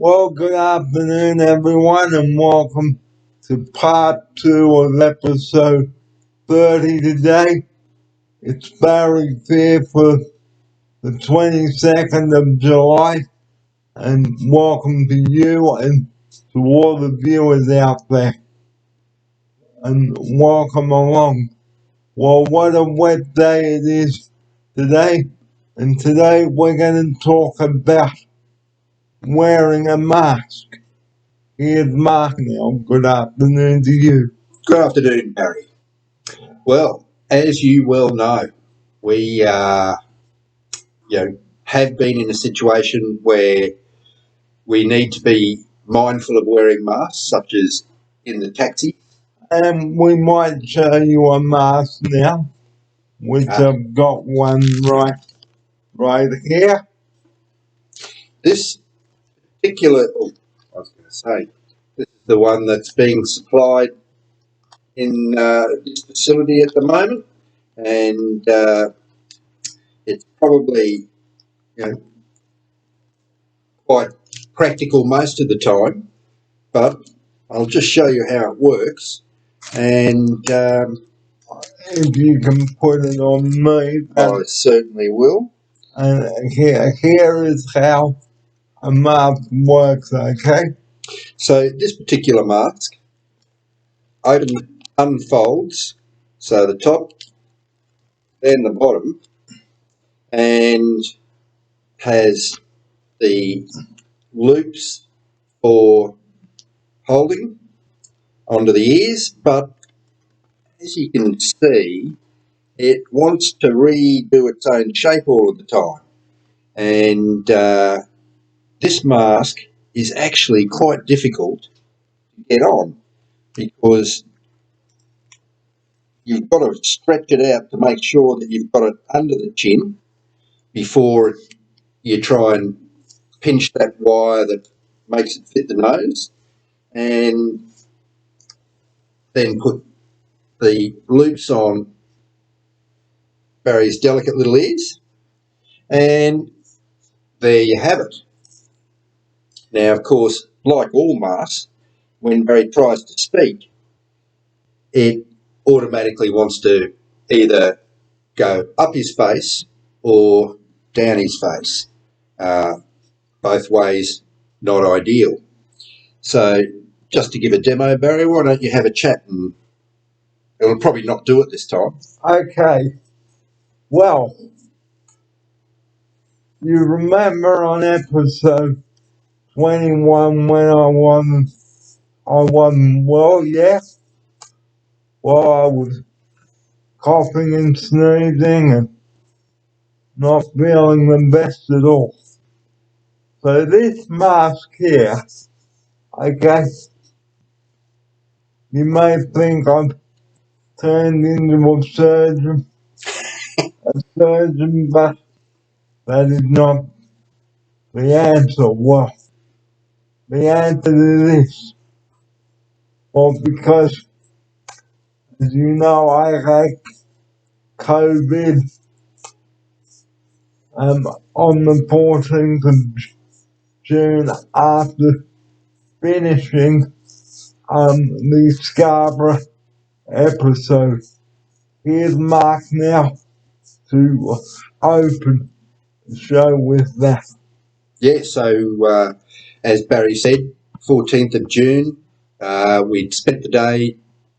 Well, good afternoon, everyone, and welcome to part 2 of episode 30 today. It's Barry here for the 22nd of July, and welcome to you and to all the viewers out there, and welcome along. Well, what a wet day it is today, and today we're going to talk about wearing a mask. Here's Mark now. Good afternoon to you. Good afternoon, Barry. Well, as you well know, we have been in a situation where we need to be mindful of wearing masks, such as in the taxi. And we might show you a mask now, which I've got one right here. This particular, I was going to say, this is the one that's being supplied in this facility at the moment, and it's probably quite practical most of the time, but I'll just show you how it works. And if you can put it on me, I certainly will. And here is how a mask works, okay? So this particular mask unfolds, so the top and the bottom, and has the loops for holding onto the ears, but as you can see, it wants to redo its own shape all of the time. And this mask is actually quite difficult to get on because you've got to stretch it out to make sure that you've got it under the chin before you try and pinch that wire that makes it fit the nose, and then put the loops on Barry's delicate little ears, and there you have it. Now, of course, like all masks, when Barry tries to speak, it automatically wants to either go up his face or down his face. Both ways, not ideal. So just to give a demo, Barry, why don't you have a chat? And it'll probably not do it this time. Okay. Well, you remember on episode 21 when I wasn't well, yeah? Well, I was coughing and sneezing and not feeling the best at all. So this mask here, I guess you may think I've turned into a surgeon, but that is not the answer. Well, the answer to this, well, because as you know, I had COVID on the 14th of June after finishing the Scarborough episode. Here's Mark now to open the show with that. Yeah, so as Barry said, 14th of June, we'd spent the day.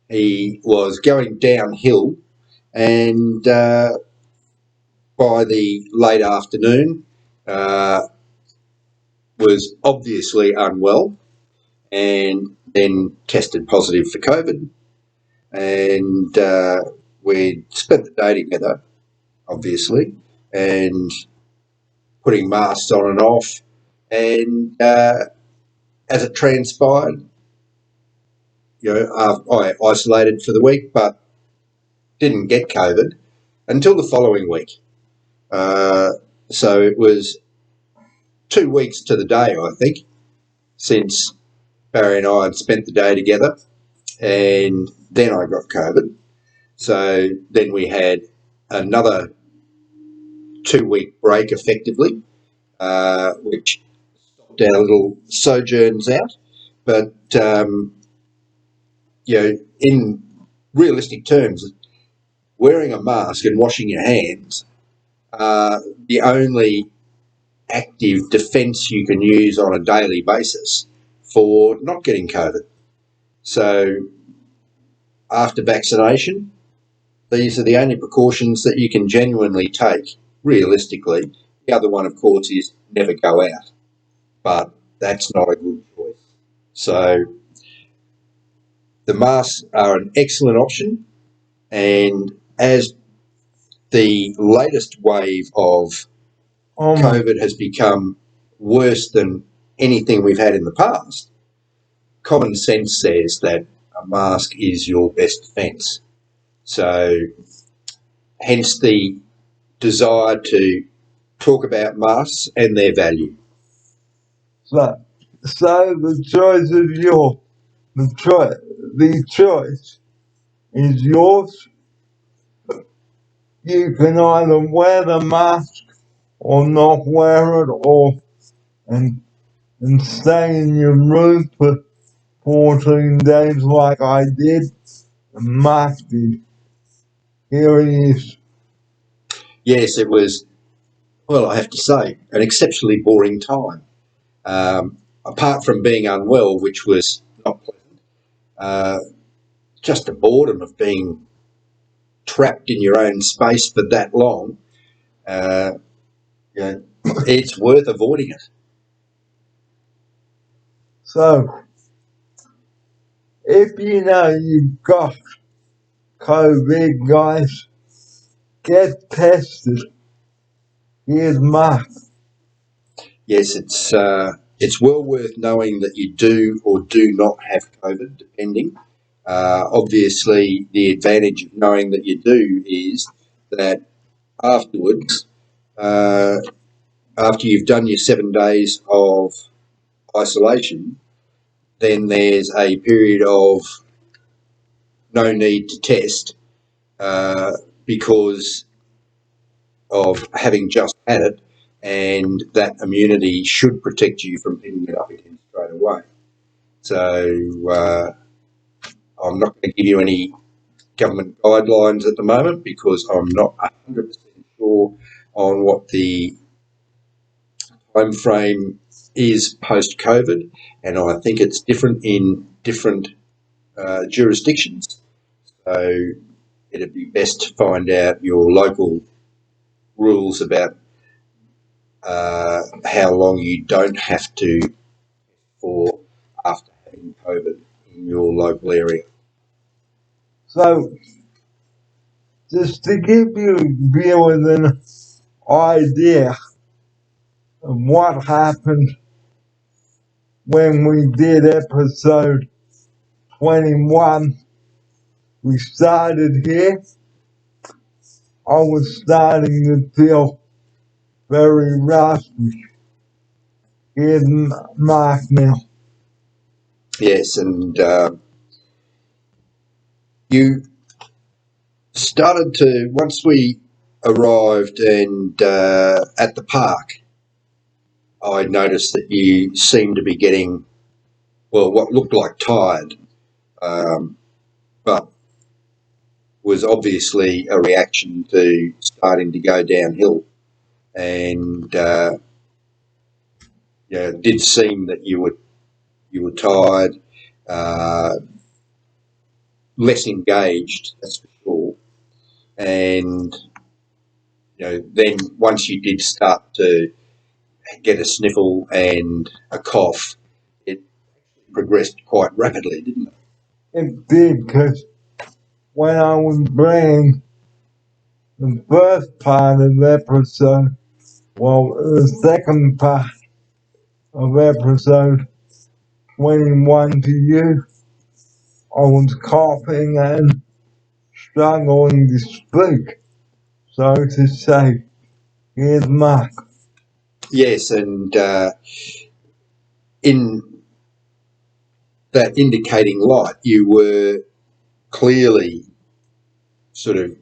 He was going downhill, and by the late afternoon, was obviously unwell, and then tested positive for COVID. And we'd spent the day together, obviously, and putting masks on and off. And as it transpired, I isolated for the week, but didn't get COVID until the following week. So it was 2 weeks to the day, I think, since Barry and I had spent the day together, and then I got COVID. So then we had another 2 week break effectively, which stopped our little sojourns out. But, in realistic terms, wearing a mask and washing your hands are the only active defence you can use on a daily basis for not getting COVID. So after vaccination, these are the only precautions that you can genuinely take, realistically. The other one, of course, is never go out, but that's not a good choice. So the masks are an excellent option, and as the latest wave of COVID has become worse than anything we've had in the past, common sense says that a mask is your best defence. So hence the desire to talk about masks and their value. So the choice is yours. You can either wear the mask or not wear it, and stay in your room for 14 days like I did, and Mark did. Here he is. Yes, it was, well, I have to say, an exceptionally boring time. Apart from being unwell, which was not pleasant, just the boredom of being trapped in your own space for that long, it's worth avoiding it. So, if you know you've got COVID, guys, get tested. Here's Mark. Yes, it's well worth knowing that you do or do not have COVID, depending. Obviously, the advantage of knowing that you do is that afterwards, after you've done your 7 days of isolation, then there's a period of no need to test because of having just had it, and that immunity should protect you from picking it up again straight away. So I'm not going to give you any government guidelines at the moment because I'm not 100% sure on what the time frame is post-COVID, and I think it's different in different jurisdictions. So it'd be best to find out your local rules about how long you don't have to for after having COVID in your local area. So, just to give you viewers an idea of what happened when we did episode 21, we started here. I was starting to feel very rusty. Here's Mark now. Yes, and you started to, once we arrived and at the park, I noticed that you seemed to be getting, well, what looked like tired, but was obviously a reaction to starting to go downhill. And it did seem that you were tired, less engaged, that's for sure. And then once you did start to get a sniffle and a cough, it progressed quite rapidly, didn't it? It did, because when I was playing the first part of the episode, well, the second part of episode 21 to you, I was coughing and struggling to speak. So to say, here's Mark. Yes, and in that indicating light, you were clearly sort of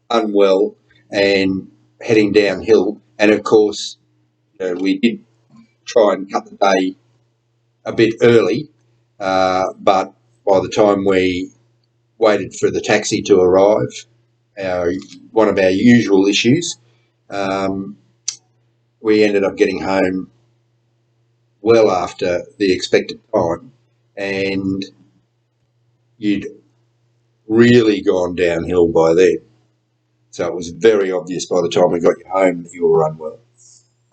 unwell and heading downhill. And of course, we did try and cut the day a bit early, but by the time we waited for the taxi to arrive, one of our usual issues, we ended up getting home well after the expected time, and you'd really gone downhill by then. So it was very obvious by the time we got you home that you were unwell.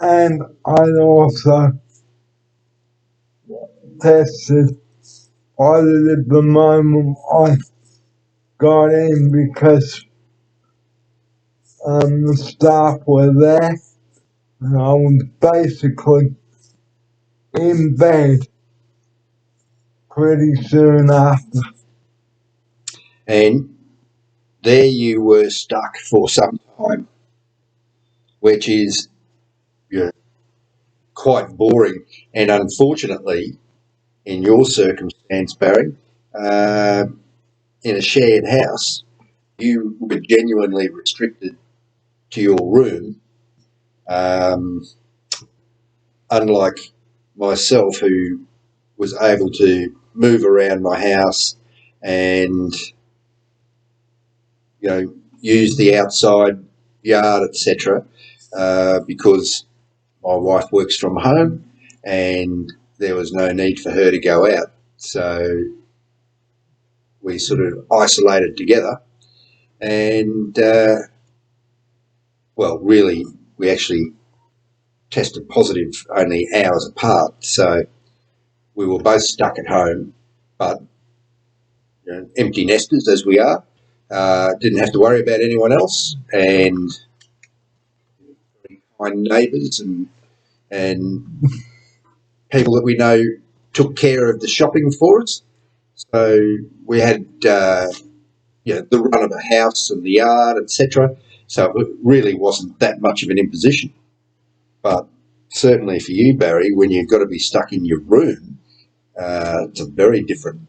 And I also tested positive the moment I got in because the staff were there and I was basically in bed pretty soon after. And there you were stuck for some time, which is quite boring. And unfortunately, in your circumstance, Barry, in a shared house, you were genuinely restricted to your room, unlike myself, who was able to move around my house and use the outside yard, etc., because my wife works from home and there was no need for her to go out. So we sort of isolated together, and really, we actually tested positive only hours apart. So we were both stuck at home, but empty nesters as we are, didn't have to worry about anyone else, and kind neighbours and people that we know took care of the shopping for us. So we had the run of a house and the yard, etc. So it really wasn't that much of an imposition. But certainly for you, Barry, when you've got to be stuck in your room, it's a very different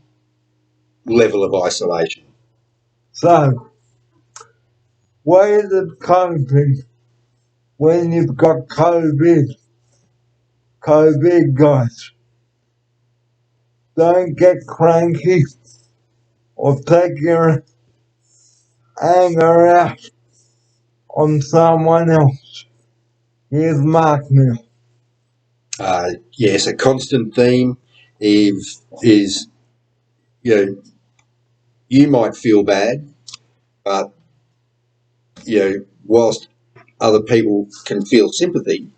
level of isolation. So, ways of coping when you've got COVID, guys. Don't get cranky or take your anger out on someone else. Here's Mark now. Yes, a constant theme is you might feel bad, but whilst other people can feel sympathy,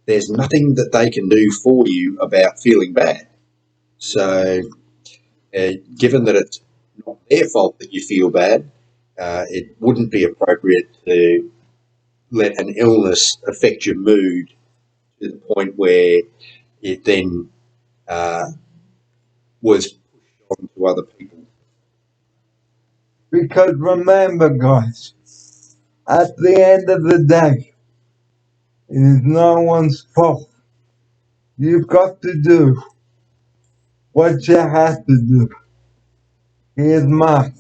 there's nothing that they can do for you about feeling bad. So, given that it's not their fault that you feel bad, it wouldn't be appropriate to let an illness affect your mood to the point where it then was pushed on to other people. Because remember, guys, at the end of the day, it is no one's fault. You've got to do what you have to do. Here's Mark.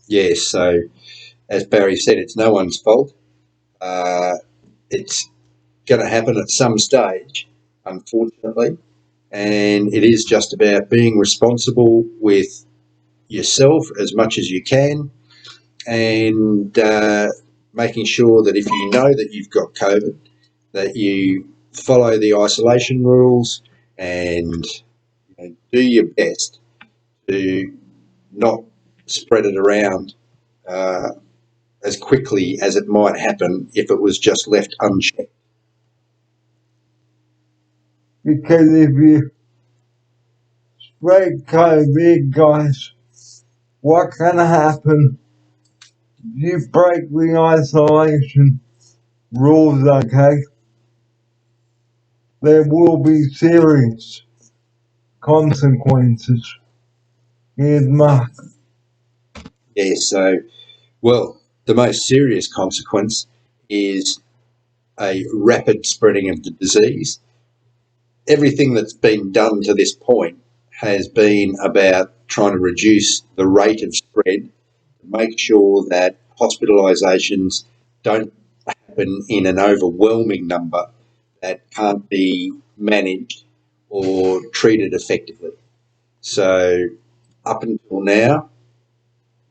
Yes, so as Barry said, it's no one's fault. It's going to happen at some stage, unfortunately, and it is just about being responsible with yourself as much as you can, and making sure that if you know that you've got COVID, that you follow the isolation rules and do your best to not spread it around as quickly as it might happen if it was just left unchecked. Because if you spread COVID, guys, what can happen? You break the isolation rules, okay? There will be serious consequences. Here's Mark. Yeah, so, the most serious consequence is a rapid spreading of the disease. Everything that's been done to this point has been about trying to reduce the rate of spread, make sure that hospitalisations don't happen in an overwhelming number that can't be managed or treated effectively. So up until now,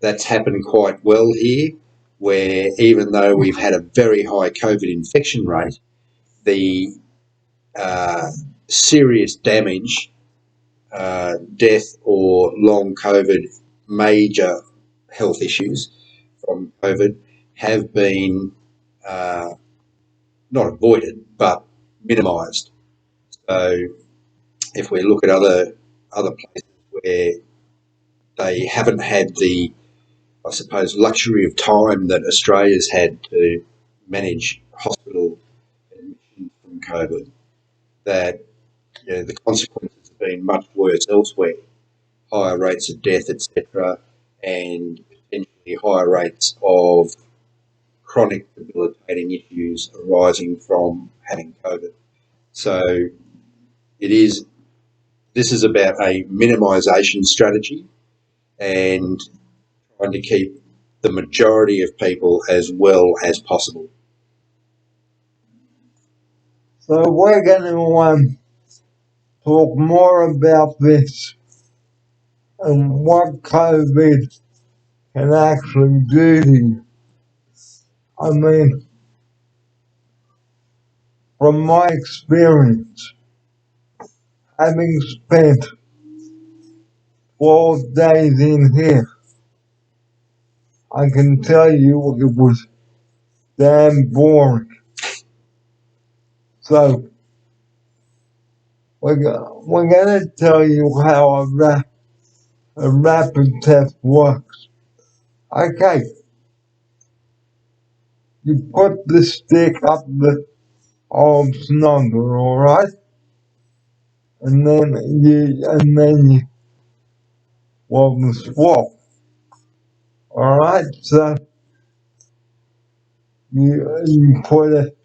that's happened quite well here, where even though we've had a very high COVID infection rate, the serious damage, death or long COVID, major health issues from COVID have been not avoided but minimised. So if we look at other places where they haven't had the, I suppose, luxury of time that Australia's had to manage hospital admissions from COVID, that the consequences have been much worse elsewhere, higher rates of death, etc., and potentially higher rates of chronic debilitating issues arising from having COVID. So this is about a minimisation strategy and trying to keep the majority of people as well as possible. So we're going to talk more about this and what COVID can actually do to you. I mean, from my experience, having spent 12 days in here, I can tell you it was damn boring. So, we're going to tell you how a rapid test works. Okay, you put the stick up the arm's number, alright? And then you the swap. Alright, so you put it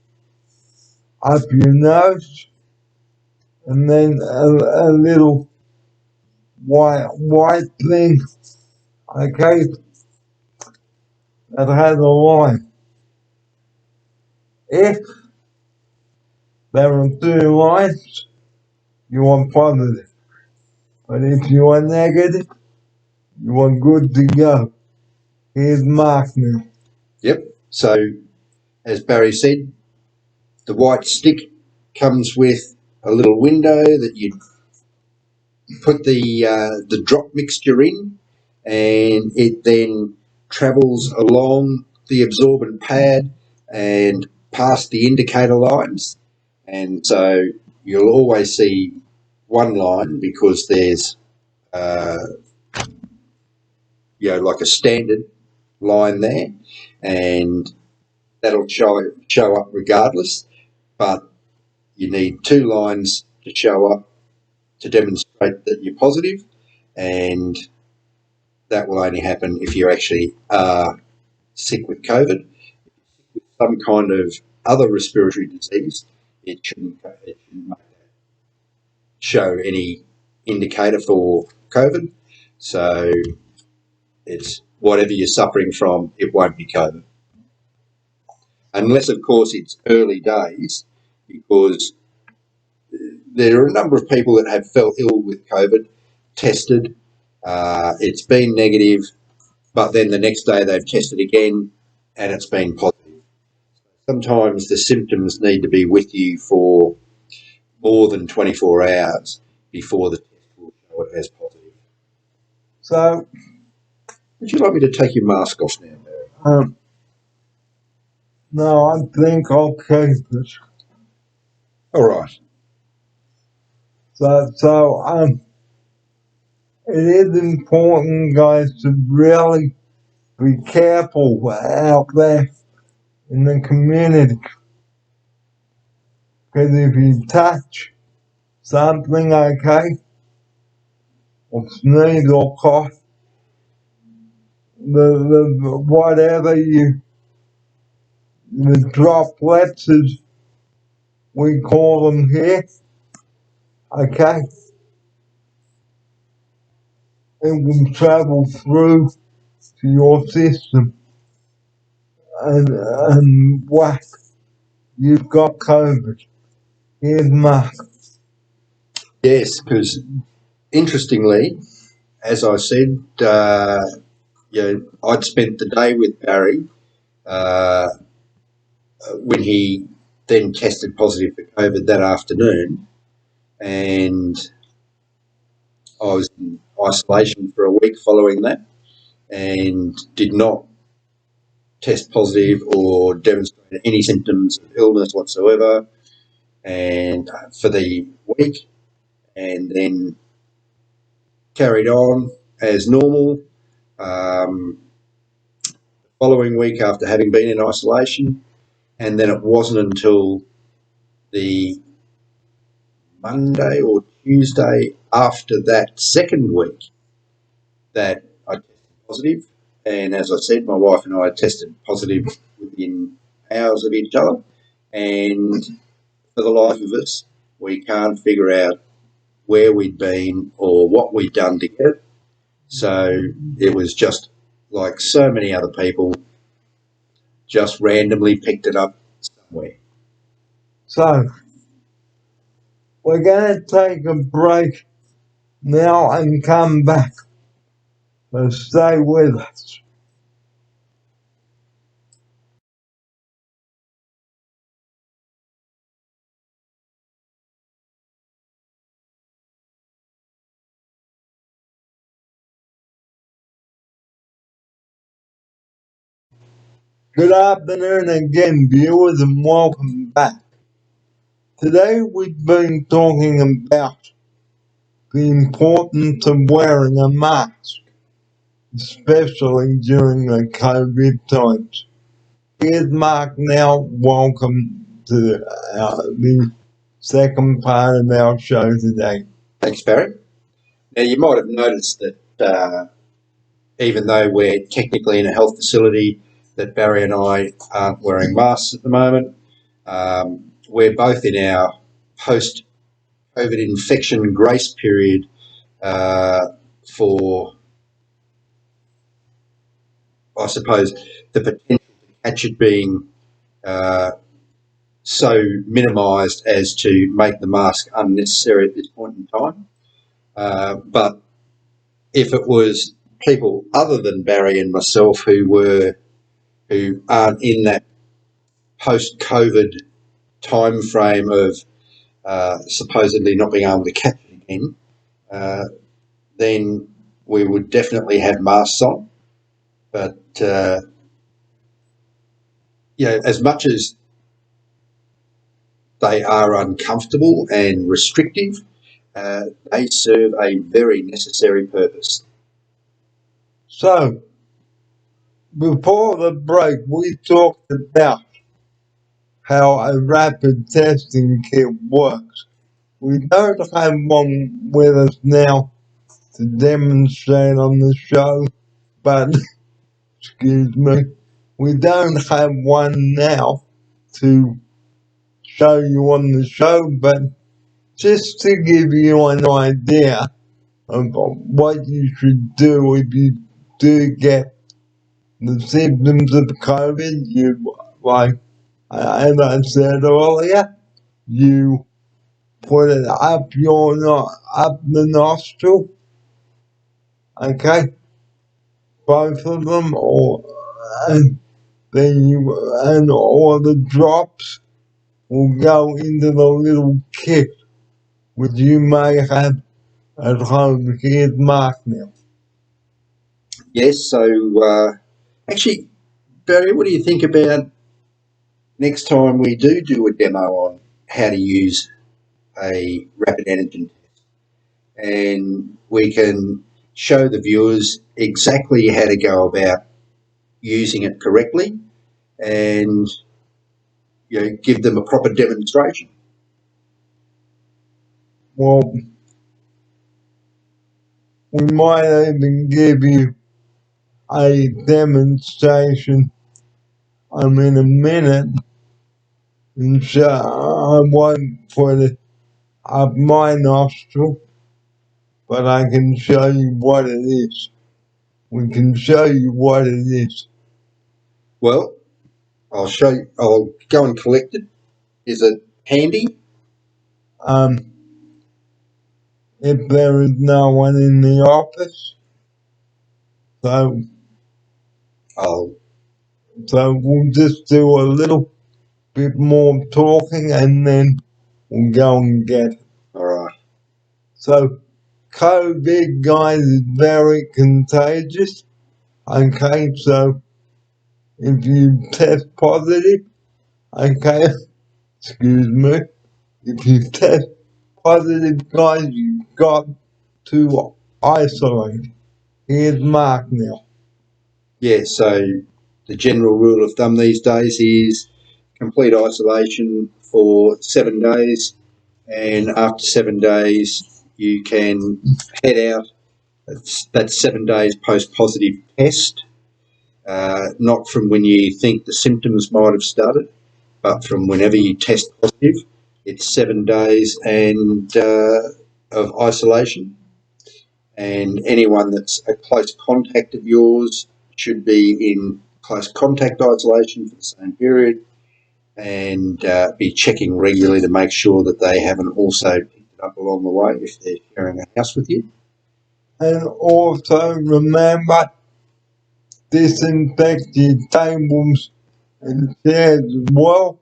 up your nose, and then a little white thing, okay, that has a line. If there are 2 lines, you are positive. But if you are negative, you are good to go. Here's Mark now. Yep. So, as Barry said, the white stick comes with a little window that you put the drop mixture in, and it then travels along the absorbent pad and past the indicator lines. And so you'll always see one line because there's like a standard line there, and that'll show up regardless. But you need 2 lines to show up to demonstrate that you're positive, and that will only happen if you actually are sick with COVID. With some kind of other respiratory disease, it shouldn't show any indicator for COVID. So it's whatever you're suffering from, it won't be COVID. Unless, of course, it's early days, because there are a number of people that have felt ill with COVID, tested, it's been negative, but then the next day they've tested again and it's been positive. Sometimes the symptoms need to be with you for more than 24 hours before the test will show it as positive. So, would you like me to take your mask off now, Barry? No, I think I'll keep it. All right. So, it is important, guys, to really be careful out there in the community. Because if you touch something, okay, or sneeze or cough, the droplets, as we call them here, okay, it will travel through to your system and whack, you've got COVID. Here's Mark. Yes, because interestingly, as I said, I'd spent the day with Barry uh, when he then tested positive for COVID that afternoon, and I was in isolation for a week following that, and did not test positive or demonstrate any symptoms of illness whatsoever, and for the week, and then carried on as normal. Following week after having been in isolation, and then it wasn't until the Monday or Tuesday after that second week that I tested positive. And as I said, my wife and I tested positive within hours of each other. And for the life of us, we can't figure out where we'd been or what we'd done together. So it was just like so many other people, just randomly picked it up somewhere. So, we're going to take a break now and come back. So stay with us. Good afternoon again, viewers, and welcome back. Today we've been talking about the importance of wearing a mask, especially during the COVID times. Here's Mark now. Welcome to the second part of our show today. Thanks, Barry. Now, you might have noticed that even though we're technically in a health facility, that Barry and I aren't wearing masks at the moment. We're both in our post-COVID infection grace period for, I suppose, the potential to catch it being so minimised as to make the mask unnecessary at this point in time. But if it was people other than Barry and myself who aren't in that post-COVID time frame of supposedly not being able to catch it again, then we would definitely have masks on. But as much as they are uncomfortable and restrictive, they serve a very necessary purpose. So, before the break, we talked about how a rapid testing kit works. We don't have one with us now to demonstrate on the show, but excuse me, we don't have one now to show you on the show, but just to give you an idea of what you should do if you do get the symptoms of COVID, you, like, as I said earlier, you put it up up the nostril, okay, both of them, and then all the drops will go into the little kit which you may have at home. Here's Mark now. Yes, so actually, Barry, what do you think about next time we do a demo on how to use a rapid antigen test, and we can show the viewers exactly how to go about using it correctly, and give them a proper demonstration. Well, we might even give you a demonstration in a minute, and so I won't put it up my nostril, but I can show you what it is. We can show you what it is. Well, I'll show you. I'll go and collect it. Is it handy? if there is no one in the office. So, Oh, we'll just do a little bit more talking and then we'll go and get it. all right. So, COVID, guys, is very contagious. Okay, so if you test positive, okay, excuse me, if you test positive, guys, you've got to isolate. Here's Mark now. Yeah, so the general rule of thumb these days is complete isolation for 7 days, and after 7 days, you can head out. That's 7 days post positive test, not from when you think the symptoms might have started, but from whenever you test positive. It's 7 days and of isolation, and anyone that's a close contact of yours should be in close contact isolation for the same period, and be checking regularly to make sure that they haven't also picked it up along the way if they're sharing a house with you. And also remember, disinfect your tables and chairs as well,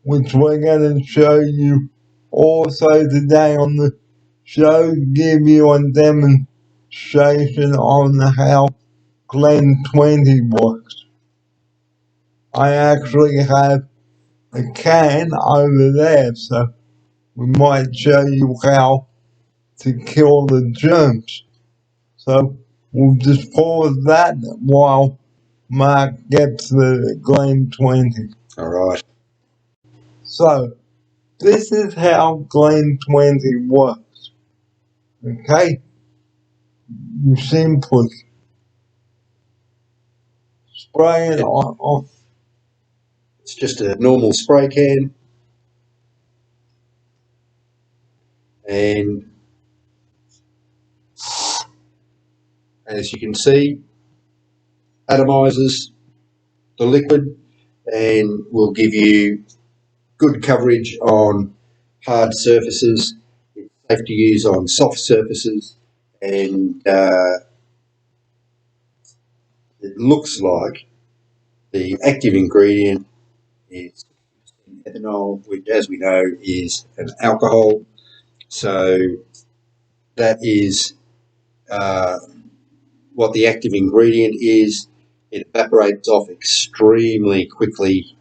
which we're going to show you also today on the show, give you a demonstration on how Glen 20 works. I actually have a can over there, so we might show you how to kill the germs. So we'll just pause that while Mark gets the Glen 20. All right. So this is how Glen 20 works. Okay? You simply spray it on. It's just a normal spray can, and as you can see, atomizes the liquid and will give you good coverage on hard surfaces. It's safe to use on soft surfaces, and it looks like the active ingredient is ethanol, which, as we know, is an alcohol. So that is what the active ingredient is. It evaporates off extremely quickly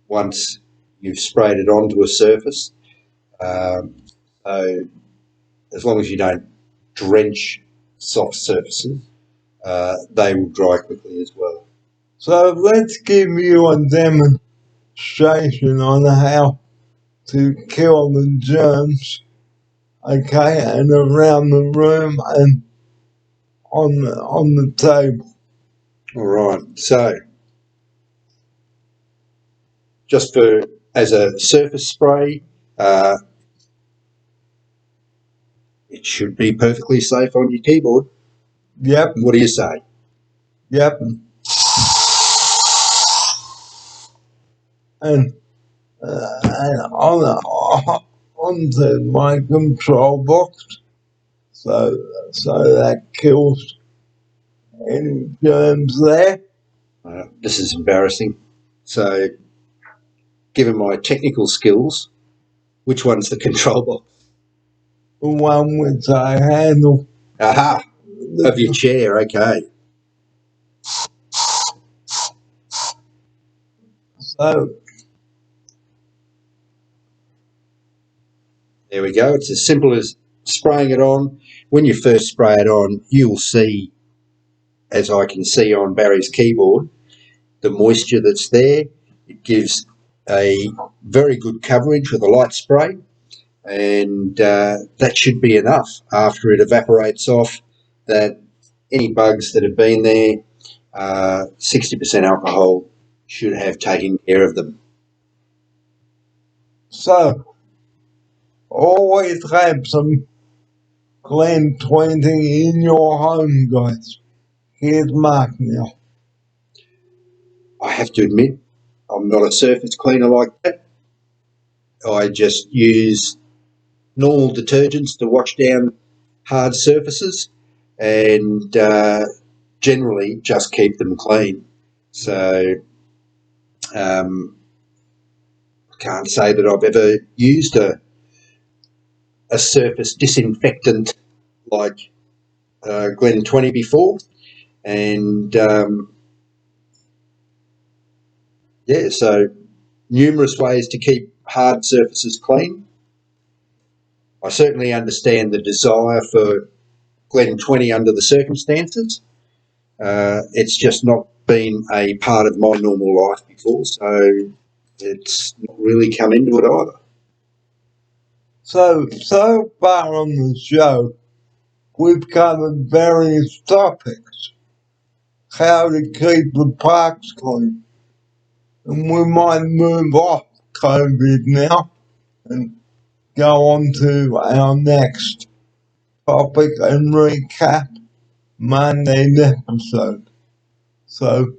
once you've sprayed it onto a surface. So as long as you don't drench soft surfaces, they will dry quickly as well. So let's give you a demonstration on how to kill the germs, okay, and around the room and on the table. All right. So just for as a surface spray, it should be perfectly safe on your keyboard. Yep, What do you say? yep. And onto my control box, so that kills any germs there. This is embarrassing. So, given my technical skills, which one's the control box? The one which I handle. Aha! Of your chair, okay. So There we go. It's as simple as spraying it on. When you first spray it on, you'll see, as I can see on Barry's keyboard, the moisture that's there. It gives a very good coverage with a light spray, and that should be enough after it evaporates off. That any bugs that have been there, 60% alcohol should have taken care of them. So always have some Glen 20 in your home, guys. Here's Mark now. I have to admit, I'm not a surface cleaner like that. I just use normal detergents to wash down hard surfaces and generally just keep them clean. So I can't say that I've ever used a surface disinfectant like Glen 20 before. And so numerous ways to keep hard surfaces clean. I certainly understand the desire for Glen 20 under the circumstances. It's just not been a part of my normal life before, so it's not really come into it either. So far on the show, we've covered various topics. How to keep the parks clean. And we might move off COVID now and go on to our next topic and recap Monday's episode. So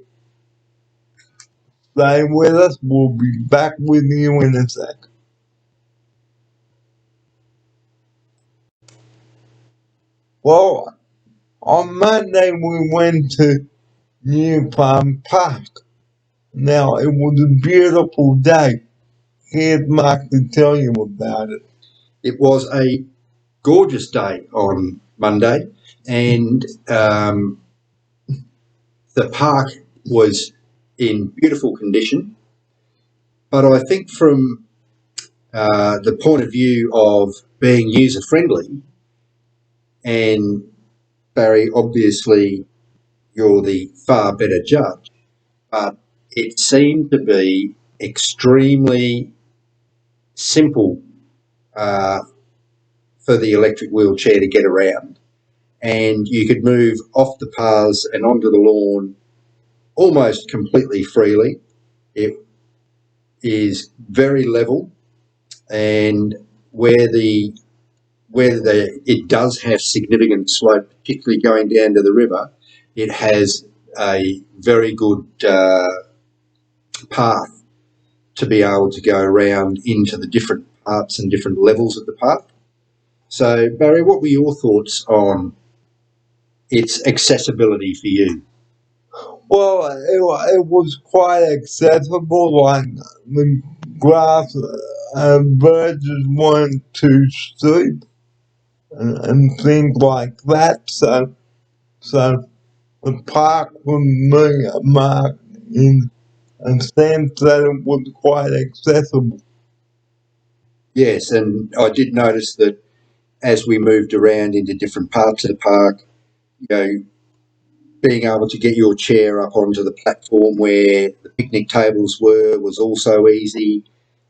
stay with us. We'll be back with you in a sec. Well, on Monday we went to New Farm Park. Now it was a beautiful day. Here's Mark to tell you about it. It was a gorgeous day on Monday, and the park was in beautiful condition. But I think from the point of view of being user friendly, and Barry, obviously you're the far better judge, but it seemed to be extremely simple for the electric wheelchair to get around, and you could move off the paths and onto the lawn almost completely freely. It is very level, and where it does have significant slope, particularly going down to the river, it has a very good path to be able to go around into the different parts and different levels of the park. So, Barry, what were your thoughts on its accessibility for you? Well, it was quite accessible. Like the grass verges weren't too steep and things like that. So the park for me, Mark, in a sense that it was quite accessible. Yes, and I did notice that as we moved around into different parts of the park, being able to get your chair up onto the platform where the picnic tables were was also easy.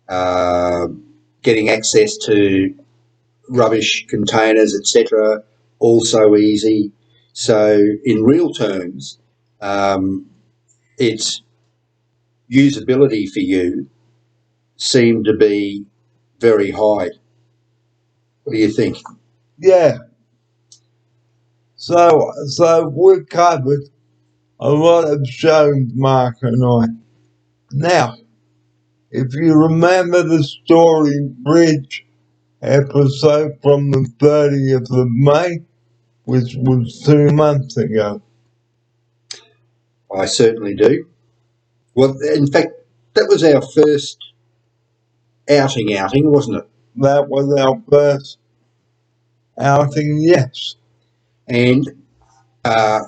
Getting access to rubbish containers, etc., also easy. So in real terms, its usability for you seemed to be very high. What do you think? Yeah. So we covered a lot of shows, Mark and I. Now, if you remember the Story Bridge episode from the 30th of May, which was 2 months ago. I certainly do. Well, in fact, that was our first outing, wasn't it? That was our first outing, yes. And I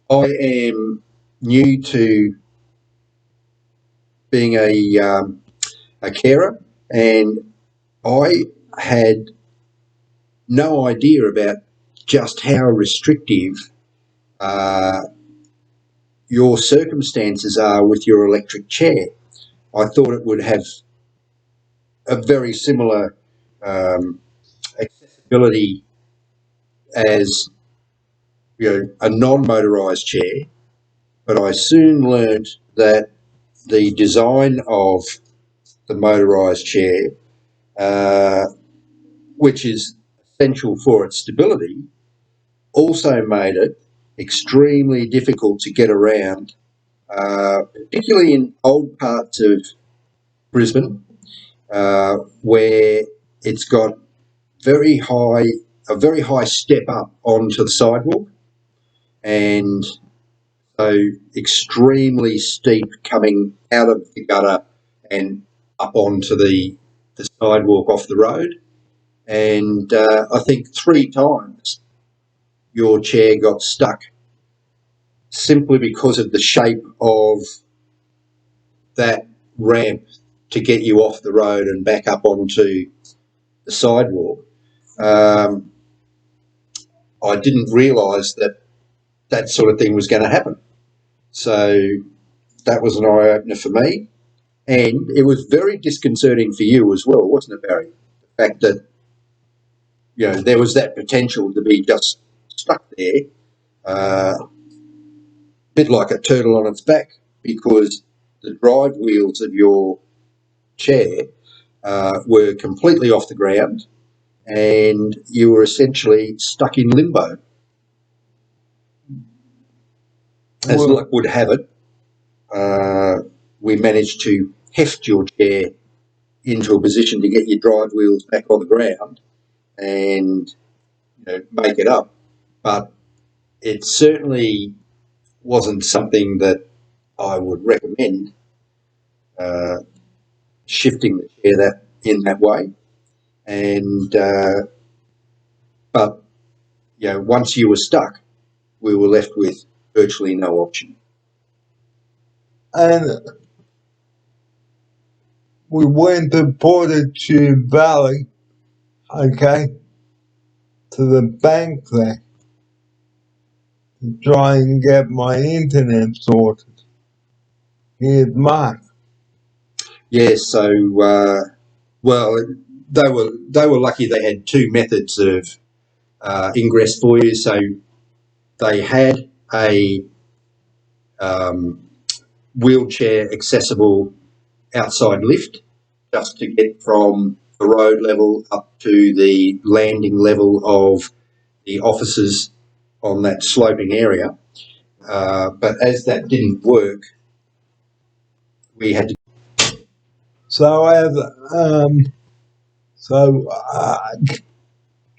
am new to being a carer, and I had no idea about just how restrictive your circumstances are with your electric chair. I thought it would have a very similar accessibility as a non-motorised chair, but I soon learnt that the design of the motorised chair, which is essential for its stability, also made it extremely difficult to get around, particularly in old parts of Brisbane, where it's got very high step up onto the sidewalk, and so extremely steep coming out of the gutter and up onto the sidewalk off the road. And I think 3 times your chair got stuck simply because of the shape of that ramp to get you off the road and back up onto the sidewalk. I didn't realise that sort of thing was going to happen. So that was an eye-opener for me. And it was very disconcerting for you as well, wasn't it, Barry? The fact that, there was that potential to be just stuck there, a bit like a turtle on its back, because the drive wheels of your chair were completely off the ground and you were essentially stuck in limbo. As luck would have it, we managed to heft your chair into a position to get your drive wheels back on the ground and make it up. But it certainly wasn't something that I would recommend, shifting the chair in that way. And but once you were stuck, we were left with virtually no option. And we went to Fortitude Valley, okay, to the bank there to try and get my internet sorted. Here's Mark. Yes, so well, they were lucky they had 2 methods of ingress for you. So they had a wheelchair accessible outside lift just to get from the road level up to the landing level of the offices on that sloping area. But as that didn't work, we had to.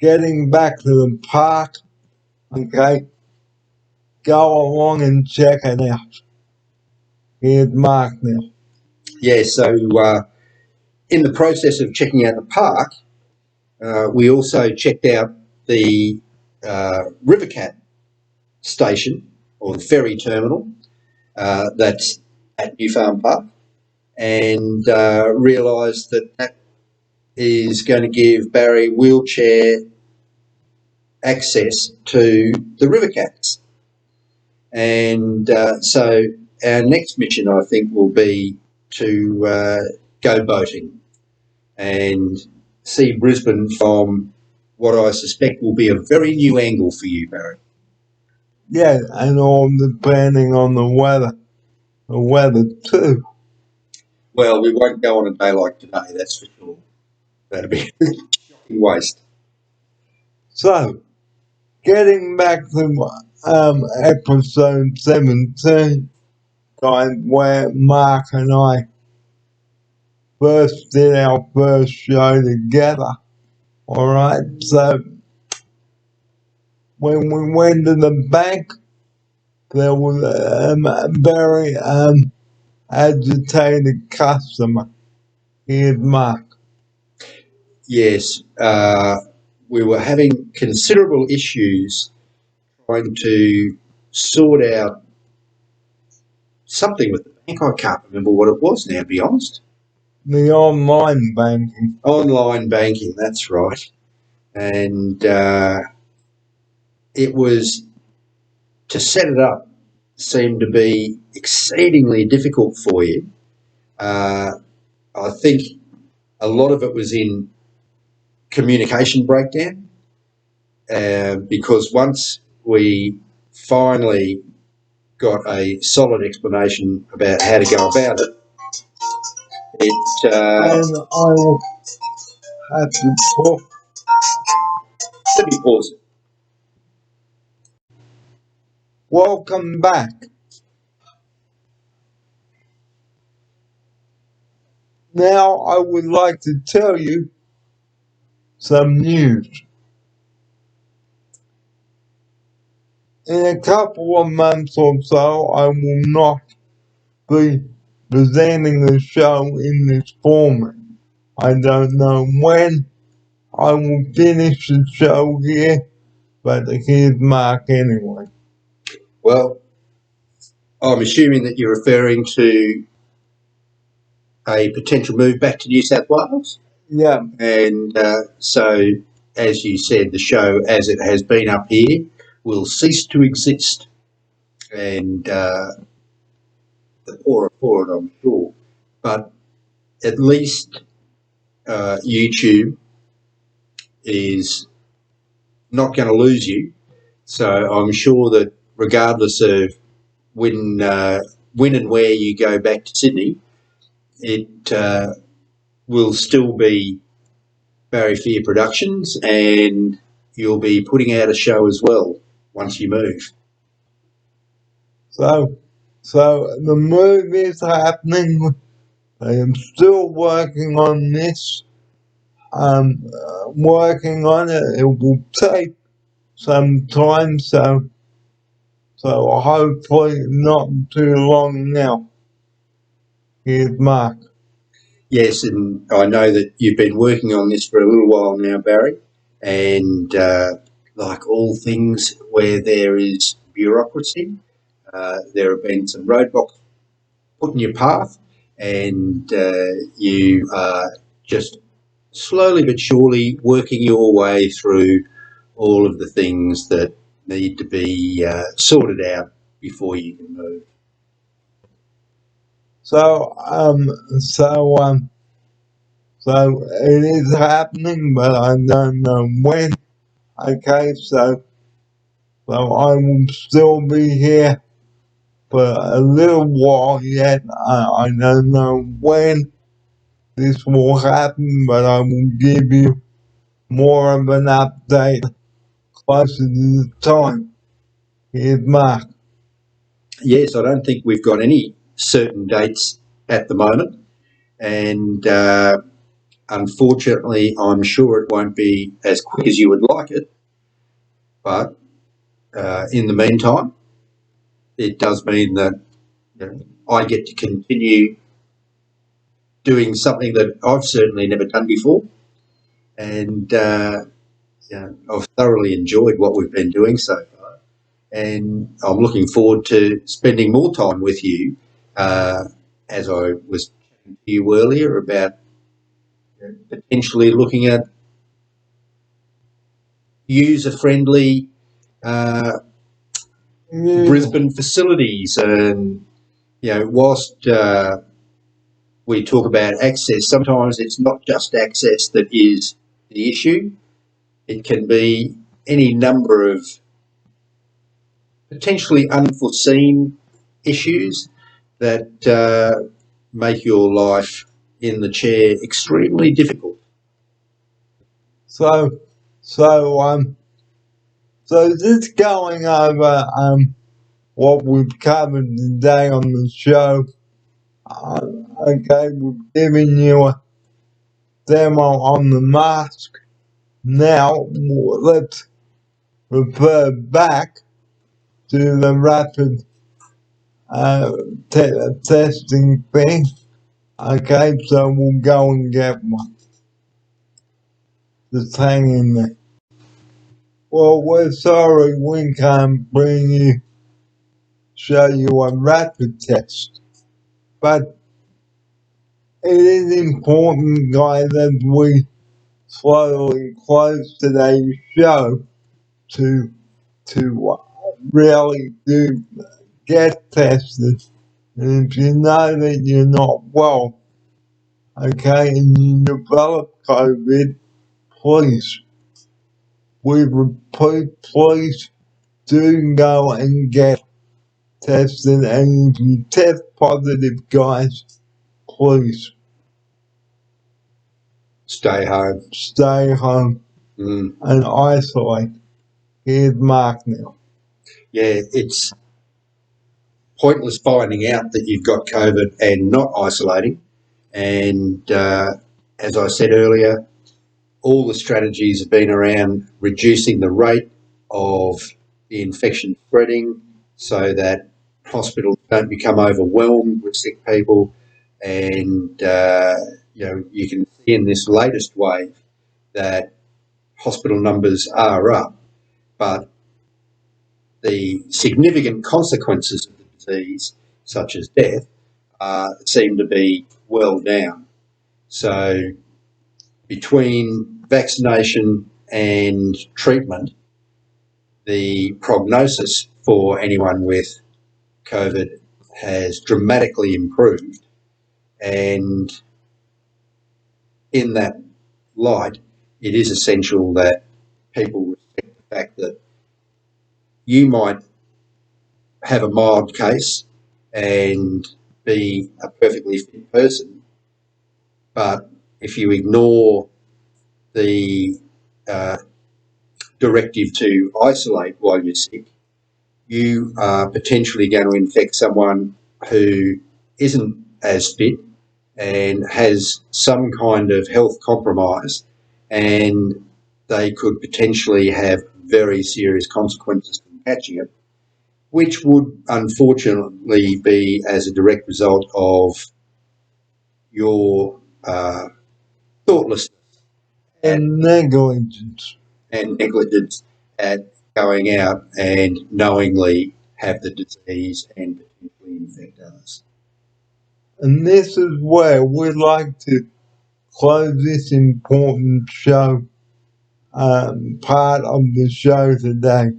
Getting back to the park, okay, go along and check it out. Here's Mark now. Yeah, so in the process of checking out the park, we also checked out the Rivercat station, or the ferry terminal, that's at New Farm Park, and realised that is going to give Barry wheelchair access to the Rivercats. And so our next mission, I think, will be to go boating and see Brisbane from what I suspect will be a very new angle for you, Barry. Yeah, and all depending on the weather too. Well, we won't go on a day like today, that's for sure. That'd be a shocking waste. So, getting back to episode 17, time where Mark and I first did our first show together. Alright, so when we went to the bank, there was a very agitated customer. Here's Mark. Yes, we were having considerable issues trying to sort out something with the bank. I can't remember what it was now, to be honest. The online banking. Online banking, that's right. And it was, to set it up seemed to be exceedingly difficult for you. I think a lot of it was in communication breakdown, because once we finally got a solid explanation about how to go about it, and I will have to talk. Let me pause it. Welcome back. Now I would like to tell you some news. In a couple of months or so, I will not be presenting the show in this format. I don't know when I will finish the show here, but here's Mark anyway. Well, I'm assuming that you're referring to a potential move back to New South Wales. Yeah, And so, as you said, the show, as it has been up here, will cease to exist. And the poorer for it, I'm sure. But at least YouTube is not going to lose you. So I'm sure that regardless of when and where you go back to Sydney, it will still be Barry Fear Productions, and you'll be putting out a show as well once you move. so the move is happening. I am still working on this. I'm working on it. It will take some time, so hopefully not too long now. Here's Mark. Yes, and I know that you've been working on this for a little while now, Barry, and like all things where there is bureaucracy, there have been some roadblocks put in your path, and you are just slowly but surely working your way through all of the things that need to be sorted out before you can move. So it is happening, but I don't know when. Okay, so I will still be here for a little while yet. I don't know when this will happen, but I will give you more of an update closer to the time. Here's Mark. Yes, I don't think we've got any certain dates at the moment, and unfortunately, I'm sure it won't be as quick as you would like it. But in the meantime, it does mean that I get to continue doing something that I've certainly never done before, and I've thoroughly enjoyed what we've been doing so far, and I'm looking forward to spending more time with you, as I was chatting to you earlier about potentially looking at user-friendly Brisbane facilities. And whilst we talk about access, sometimes it's not just access that is the issue. It can be any number of potentially unforeseen issues that make your life in the chair extremely difficult. So just going over what we've covered today on the show. Okay, we've given you a demo on the mask. Now let's refer back to the rapid testing thing. Okay, so we'll go and get one. Just hang in there. Well, we're sorry we can't show you a rapid test. But it is important, guys, as we slowly close today's show to really do get tested. And if you know that you're not well, okay, and you develop COVID, please, we repeat, please do go and get tested. And if you test positive, guys, please Stay home. Stay home and isolate. Here's Mark now. Yeah, it's pointless finding out that you've got COVID and not isolating. And as I said earlier, all the strategies have been around reducing the rate of the infection spreading so that hospitals don't become overwhelmed with sick people. And, you can see in this latest wave that hospital numbers are up, but the significant consequences of the disease, such as death, seem to be well down. So between vaccination and treatment, the prognosis for anyone with COVID has dramatically improved. And in that light, it is essential that people respect the fact that you might have a mild case and be a perfectly fit person, but if you ignore the directive to isolate while you're sick, you are potentially going to infect someone who isn't as fit and has some kind of health compromise, and they could potentially have very serious consequences from catching it, which would unfortunately be as a direct result of your thoughtlessness and negligence. and negligence at going out and knowingly have the disease and potentially infect others. And this is where we'd like to close this important show, part of the show today.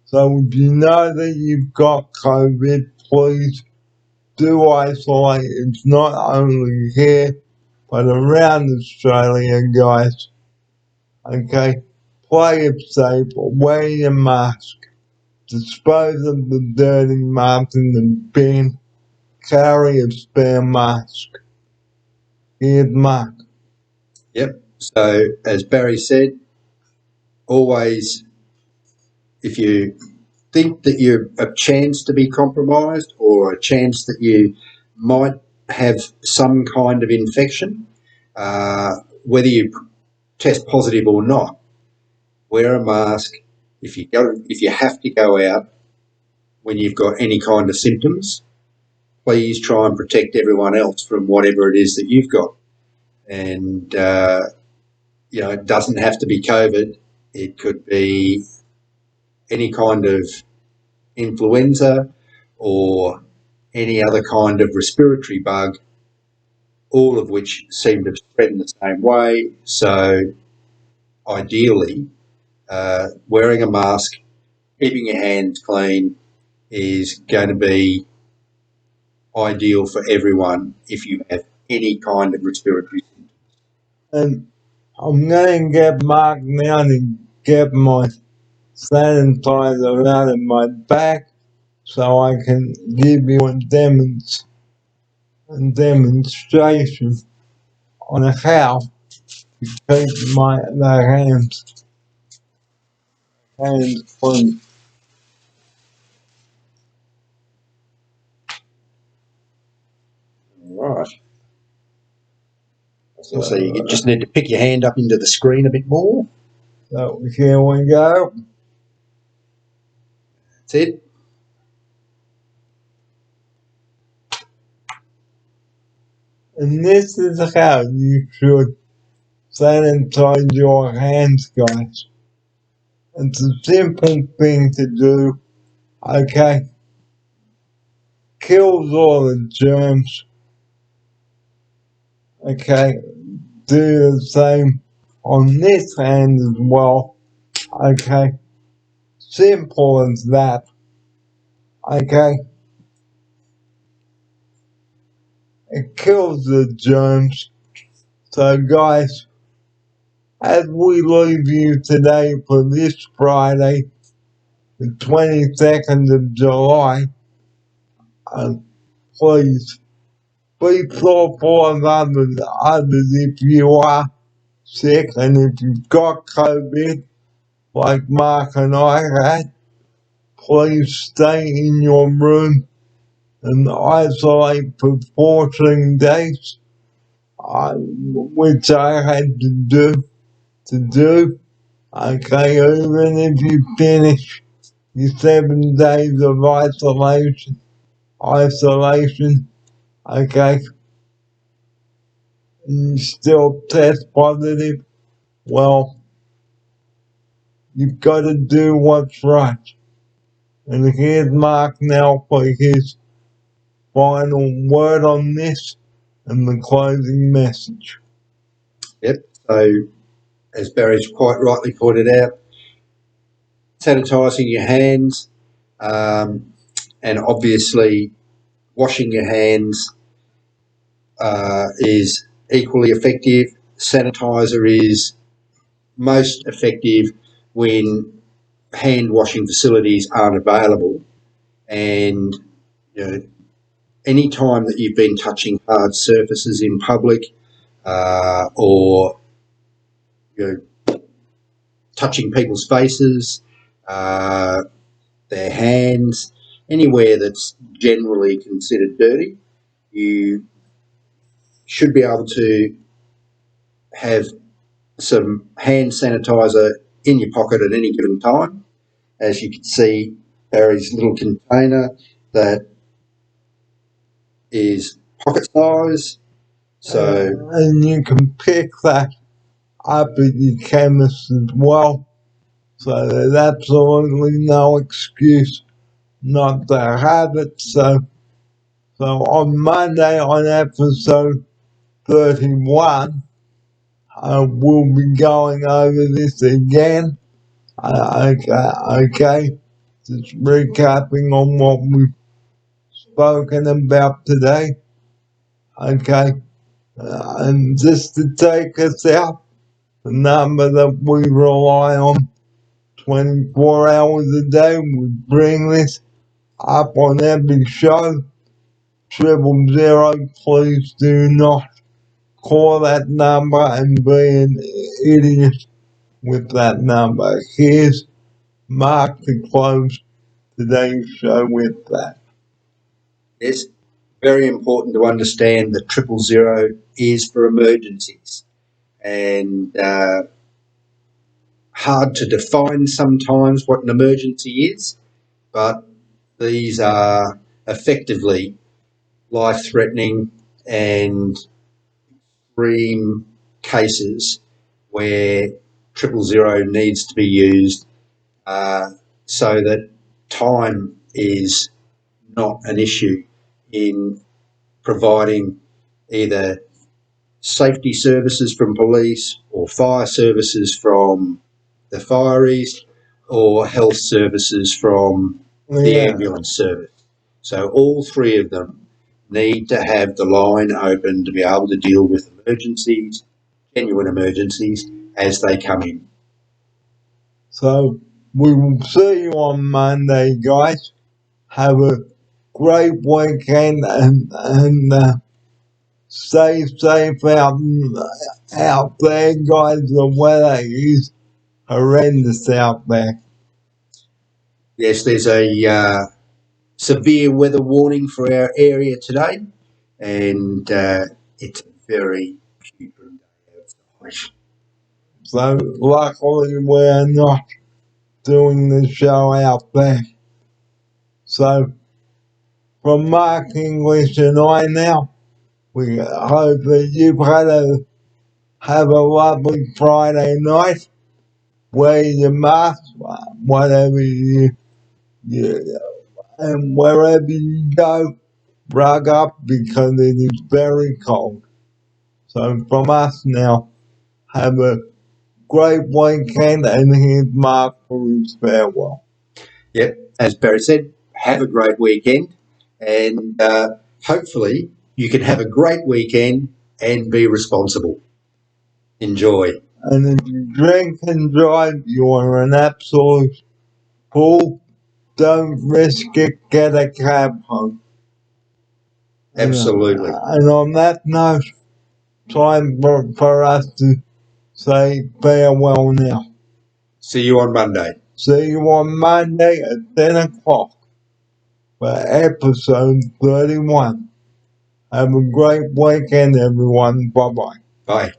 So if you know that you've got COVID, please do isolate. It's not only here, but around Australia, guys. Okay? Play it safe, wear your mask, dispose of the dirty mask in the bin, carry a spare mask. Here's Mark. Yep. So as Barry said, always, if you think that you're a chance to be compromised or a chance that you might have some kind of infection, whether you test positive or not, wear a mask. If you have to go out when you've got any kind of symptoms, please try and protect everyone else from whatever it is that you've got. And it doesn't have to be COVID. It could be any kind of influenza or any other kind of respiratory bug, all of which seem to spread in the same way. So ideally, wearing a mask, keeping your hands clean is going to be ideal for everyone if you have any kind of respiratory symptoms. And I'm going to get Mark now to get my sanitizer out of my back so I can give you a demonstration on how to keep the hands clean. Right. So you just need to pick your hand up into the screen a bit more. So here we go. That's it. And this is how you should sanitize your hands, guys. It's a simple thing to do, okay? Kills all the germs, okay? Do the same on this hand as well, okay? Simple as that, okay? It kills the germs. So guys, as we leave you today for this Friday, the 22nd of July, please be thoughtful of others if you are sick and if you've got COVID, like Mark and I had, please stay in your room and isolate for 14 days. which I had to do. Okay, even if you finish your 7 days of isolation, okay, you still test positive, well, you've got to do what's right. And here's Mark now for his final word on this and the closing message. Yep. So, as Barry's quite rightly pointed out, sanitising your hands, and obviously washing your hands is equally effective. Sanitizer is most effective when hand washing facilities aren't available, and any time that you've been touching hard surfaces in public, or touching people's faces, their hands, anywhere that's generally considered dirty, you should be able to have some hand sanitizer in your pocket at any given time. As you can see, Barry's little container that is pocket size. So, and you can pick that up at your chemist as well. So there's absolutely no excuse not to have it. So on Monday on episode 31, we'll be going over this again. Okay, just recapping on what we've spoken about today. Okay, and just to take us out, the number that we rely on 24 hours a day, we bring this up on every show. 000, please do not call that number and be an idiot with that number. Here's Mark to close today's show with that. Yes, very important to understand that 000 is for emergencies, and hard to define sometimes what an emergency is, but these are effectively life-threatening and extreme cases where 000 needs to be used, so that time is not an issue in providing either safety services from police or fire services from the fireys or health services from the ambulance service. So all three of them need to have the line open to be able to deal with emergencies, genuine emergencies, as they come in. So we will see you on Monday, guys. Have a great weekend and stay safe out there, guys. The weather is horrendous out there. Yes, there's a severe weather warning for our area today, and it's a very putrid day outside. So luckily we're not doing the show out there. So from Mark English and I now, we hope that you've have a lovely Friday night. Wear your mask, whatever and wherever you go, rug up because it is very cold. So from us now, have a great weekend, and here's Mark for his farewell. Yep, as Barry said, have a great weekend, and hopefully you can have a great weekend and be responsible. Enjoy. And if you drink and drive, you are an absolute fool. Don't risk it, get a cab home. Absolutely. And on that note, time for us to say farewell now. See you on Monday. See you on Monday at 10 o'clock for episode 31. Have a great weekend, everyone. Bye bye. Bye.